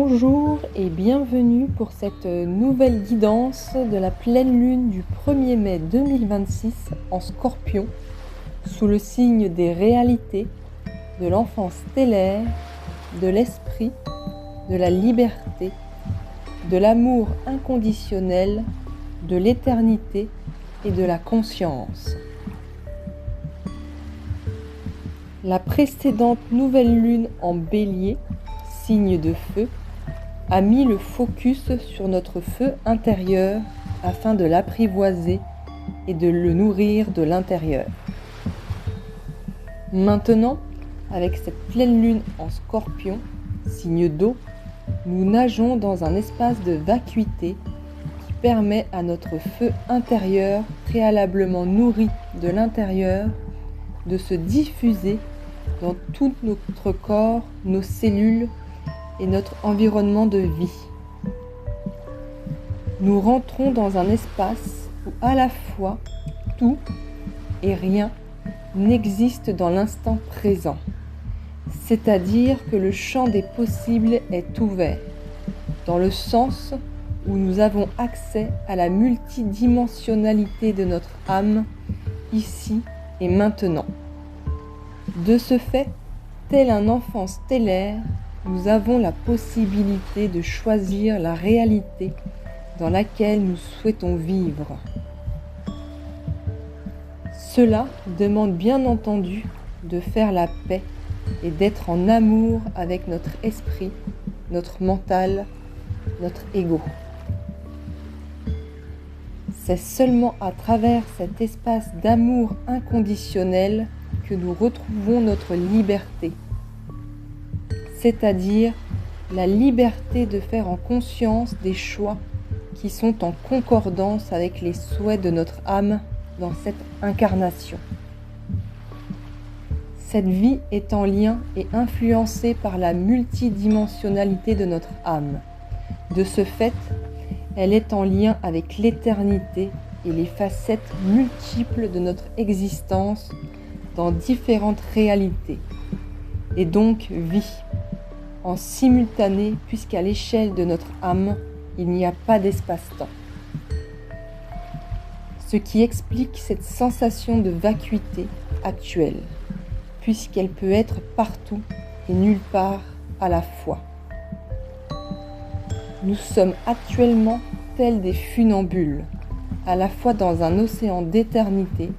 Bonjour et bienvenue pour cette nouvelle guidance de la pleine lune du 1er mai 2026 en Scorpion, sous le signe des réalités, de l'enfant stellaire, de l'esprit, de la liberté, de l'amour inconditionnel, de l'éternité et de la conscience. La précédente nouvelle lune en Bélier, signe de feu, a mis le focus sur notre feu intérieur afin de l'apprivoiser et de le nourrir de l'intérieur. Maintenant, avec cette pleine lune en Scorpion, signe d'eau, nous nageons dans un espace de vacuité qui permet à notre feu intérieur, préalablement nourri de l'intérieur, de se diffuser dans tout notre corps, nos cellules et notre environnement de vie. Nous rentrons dans un espace où à la fois tout et rien n'existe dans l'instant présent, c'est-à-dire que le champ des possibles est ouvert, dans le sens où nous avons accès à la multidimensionnalité de notre âme, ici et maintenant. De ce fait, tel un enfant stellaire, nous avons la possibilité de choisir la réalité dans laquelle nous souhaitons vivre. Cela demande bien entendu de faire la paix et d'être en amour avec notre esprit, notre mental, notre ego. C'est seulement à travers cet espace d'amour inconditionnel que nous retrouvons notre liberté, c'est-à-dire la liberté de faire en conscience des choix qui sont en concordance avec les souhaits de notre âme dans cette incarnation. Cette vie est en lien et influencée par la multidimensionnalité de notre âme. De ce fait, elle est en lien avec l'éternité et les facettes multiples de notre existence dans différentes réalités, et donc vie, en simultané puisqu'à l'échelle de notre âme, il n'y a pas d'espace-temps. Ce qui explique cette sensation de vacuité actuelle, puisqu'elle peut être partout et nulle part à la fois. Nous sommes actuellement tels des funambules, à la fois dans un océan d'éternité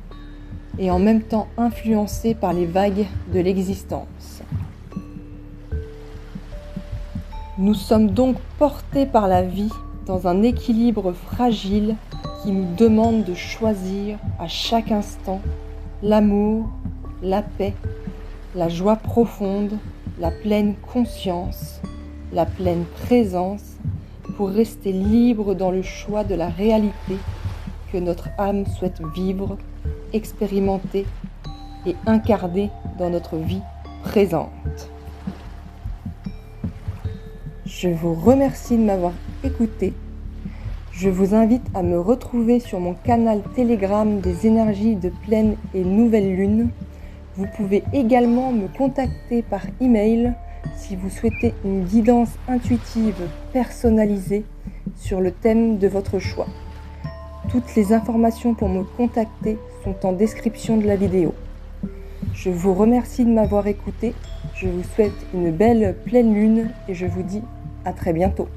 et en même temps influencés par les vagues de l'existence. Nous sommes donc portés par la vie dans un équilibre fragile qui nous demande de choisir à chaque instant l'amour, la paix, la joie profonde, la pleine conscience, la pleine présence pour rester libre dans le choix de la réalité que notre âme souhaite vivre, expérimenter et incarner dans notre vie présente. Je vous remercie de m'avoir écouté. Je vous invite à me retrouver sur mon canal Telegram des énergies de pleine et nouvelle lune. Vous pouvez également me contacter par email si vous souhaitez une guidance intuitive personnalisée sur le thème de votre choix. Toutes les informations pour me contacter sont en description de la vidéo. Je vous remercie de m'avoir écouté. Je vous souhaite une belle pleine lune et je vous dis à très bientôt.